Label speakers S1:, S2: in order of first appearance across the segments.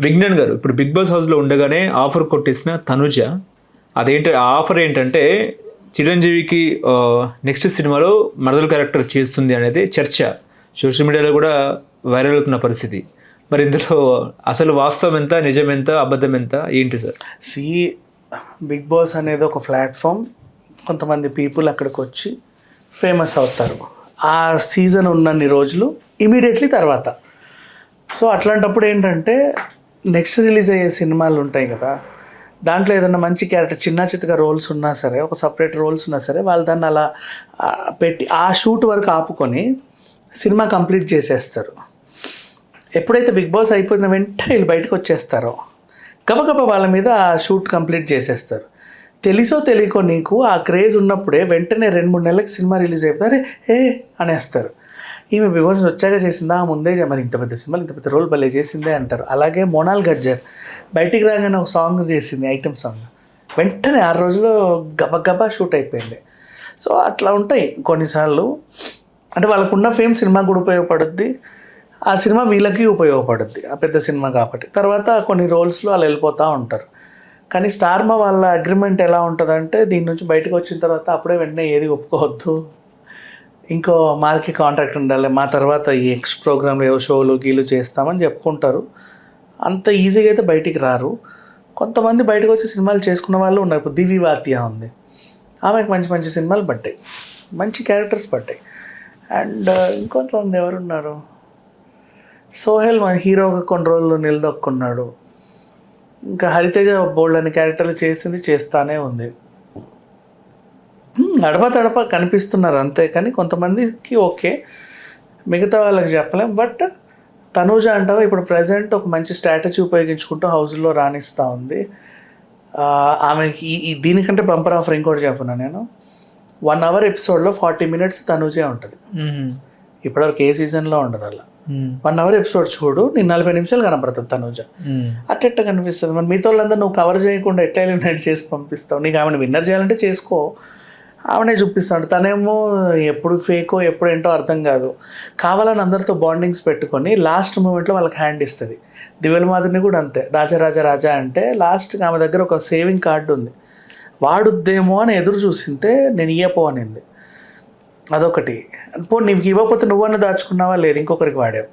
S1: విజ్ఞాన్ గారు ఇప్పుడు big boss హౌస్లో ఉండగానే ఆఫర్ కొట్టేసిన తనుజ, అదేంటి ఆ ఆఫర్ ఏంటంటే చిరంజీవికి నెక్స్ట్ సినిమాలో మరదలు క్యారెక్టర్ చేస్తుంది అనేది చర్చ సోషల్ మీడియాలో కూడా వైరల్ అవుతున్న పరిస్థితి. మరి ఇందులో అసలు వాస్తవం ఎంత, నిజం ఎంత, అబద్ధం ఎంత, ఏంటి సార్?
S2: బిగ్ బాస్ అనేది ఒక ప్లాట్ఫామ్. కొంతమంది పీపుల్ అక్కడికి వచ్చి ఫేమస్ అవుతారు ఆ సీజన్ ఉన్నన్ని రోజులు, ఇమీడియట్లీ తర్వాత. సో అట్లాంటప్పుడు ఏంటంటే నెక్స్ట్ రిలీజ్ అయ్యే సినిమాలు ఉంటాయి కదా, దాంట్లో ఏదైనా మంచి క్యారెక్టర్ చిన్న చిత్తగా రోల్స్ ఉన్నా సరే, ఒక సపరేట్ రోల్స్ ఉన్నా సరే, వాళ్ళు దాన్ని అలా పెట్టి ఆ షూట్ వరకు ఆపుకొని సినిమా కంప్లీట్ చేసేస్తారు. ఎప్పుడైతే బిగ్ బాస్ అయిపోయిన వెంటనే వీళ్ళు బయటకు వచ్చేస్తారో గబగబా వాళ్ళ మీద ఆ షూట్ కంప్లీట్ చేసేస్తారు. తెలుసో తెలియకో నీకు ఆ క్రేజ్ ఉన్నప్పుడే వెంటనే 2-3 నెలలకి సినిమా రిలీజ్ అయిపోతారు, అనేస్తారు. ఈమె బిగ్ బాస్ వచ్చాక చేసిందా, ముందే మరి ఇంత పెద్ద సినిమాలు ఇంత పెద్ద రోల్ భలే చేసిందే అంటారు. అలాగే మోనాల్ గజ్జర్ బయటికి రాగానే ఒక సాంగ్ చేసింది, ఐటమ్ సాంగ్, వెంటనే 6 రోజుల్లో గబగబా షూట్ అయిపోయింది. సో అట్లా ఉంటాయి కొన్నిసార్లు. అంటే వాళ్ళకున్న ఫేమ్ సినిమాకి కూడా ఉపయోగపడుద్ది, ఆ సినిమా వీళ్ళకి ఉపయోగపడుద్ది, ఆ పెద్ద సినిమా కాబట్టి. తర్వాత కొన్ని రోల్స్లో వాళ్ళు వెళ్ళిపోతూ ఉంటారు. కానీ స్టార్మా వాళ్ళ అగ్రిమెంట్ ఎలా ఉంటుందంటే, దీని నుంచి బయటకు వచ్చిన తర్వాత అప్పుడే వెంటనే ఏది ఒప్పుకోవద్దు, ఇంకో మాకి కాంట్రాక్ట్ ఉండాలి, మా తర్వాత ఈ ప్రోగ్రాంలు ఏవో షోలు గీలు చేస్తామని చెప్పుకుంటారు. అంత ఈజీగా అయితే బయటికి రారు. కొంతమంది బయటకు వచ్చి సినిమాలు చేసుకున్న వాళ్ళు ఉన్నారు. ఇప్పుడు దివి వాత్య ఉంది, ఆమెకు మంచి మంచి సినిమాలు పడ్డాయి, మంచి క్యారెక్టర్స్ పడ్డాయి. అండ్ ఇంకొంతమంది ఎవరున్నారు, సోహెల్ మన హీరోగా కొన్ని రోజులు నిలదొక్కున్నాడు. ఇంకా హరితేజ బోల్డ్ అనే క్యారెక్టర్లు చేసింది, చేస్తానే ఉంది. తడప కనిపిస్తున్నారు అంతే. కానీ కొంతమందికి ఓకే, మిగతా వాళ్ళకి చెప్పలేం. బట్ తనూజ అంటావా ఇప్పుడు ప్రజెంట్ ఒక మంచి స్ట్రాటజీ ఉపయోగించుకుంటూ హౌస్లో రాణిస్తూ ఉంది. ఆమెకి దీనికంటే బంపర్ ఆఫర్ ఇంకోటి చెప్పను నేను, 1 hour ఎపిసోడ్లో 40 minutes తనూజే ఉంటుంది. ఇప్పటివరకు ఏ సీజన్లో ఉండదు అలా. 1 hour ఎపిసోడ్ చూడు, నేను 40 నిమిషాలు కనపడుతుంది తనూజ. అట్ట కనిపిస్తుంది. మరి మిగతా వాళ్ళందరూ నువ్వు కవర్ చేయకుండా ఎట్లా ఎలిమినేట్ చేసి పంపిస్తావు? నీకు ఆమెను విన్నర్ చేయాలంటే చేసుకో, ఆమెనే చూపిస్తాడు. తనేమో ఎప్పుడు ఫేకో ఎప్పుడు ఏంటో అర్థం కాదు, కావాలని అందరితో బాండింగ్స్ పెట్టుకొని లాస్ట్ మూమెంట్లో వాళ్ళకి హ్యాండ్ ఇస్తుంది. దివ్యల మాదిరిని కూడా అంతే, రాజా అంటే లాస్ట్కి ఆమె దగ్గర ఒక సేవింగ్ కార్డు ఉంది, వాడుద్దేమో అని ఎదురు చూసింటే నేను ఇయ్యపో అనింది. అదొకటి. నీకు ఇవ్వకపోతే నువ్వన్నా దాచుకున్నావా, లేదు ఇంకొకరికి వాడావు.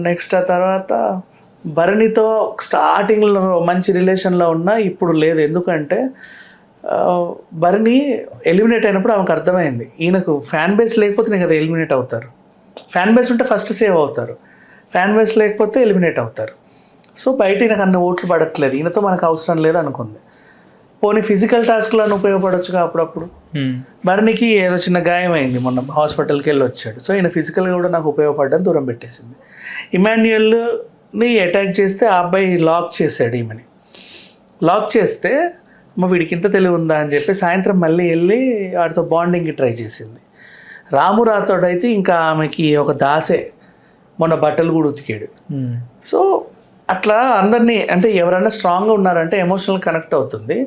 S2: నెక్స్ట్ ఆ తర్వాత భరణితో స్టార్టింగ్లో మంచి రిలేషన్లో ఉన్నా, ఇప్పుడు లేదు. ఎందుకంటే భరణి ఎలిమినేట్ అయినప్పుడు ఆమెకు అర్థమైంది, ఈయనకు ఫ్యాన్ బేస్ లేకపోతే నేను కదా ఎలిమినేట్ అవుతారు. ఫ్యాన్ బేస్ ఉంటే ఫస్ట్ సేవ్ అవుతారు, ఫ్యాన్ బేస్ లేకపోతే ఎలిమినేట్ అవుతారు. సో బయట ఈయనకు అన్ని ఓట్లు పడట్లేదు, ఈయనతో మనకు అవసరం లేదు అనుకుంది. పోనీ ఫిజికల్ టాస్క్లను ఉపయోగపడొచ్చుగా అప్పుడప్పుడు. భరణికి ఏదో చిన్న గాయం అయింది, మొన్న హాస్పిటల్కి వెళ్ళి వచ్చాడు. సో ఈయన ఫిజికల్గా కూడా నాకు ఉపయోగపడ్డని దూరం పెట్టేసింది. ఇమాన్యుయల్ని అటాక్ చేస్తే ఆ అబ్బాయి లాక్ చేశాడు ఈమెని. లాక్ చేస్తే వీడికి ఇంత తెలివి ఉందా అని చెప్పి సాయంత్రం మళ్ళీ వెళ్ళి వాడితో బాండింగ్కి ట్రై చేసింది. రాము రాథోడ్ అయితే ఇంకా ఆమెకి ఒక దాసే, మొన్న బట్టలు కూడా ఉతికాడు. సో అట్లా అందరినీ, అంటే ఎవరైనా స్ట్రాంగ్గా ఉన్నారంటే ఎమోషనల్ కనెక్ట్ అవుతుంది.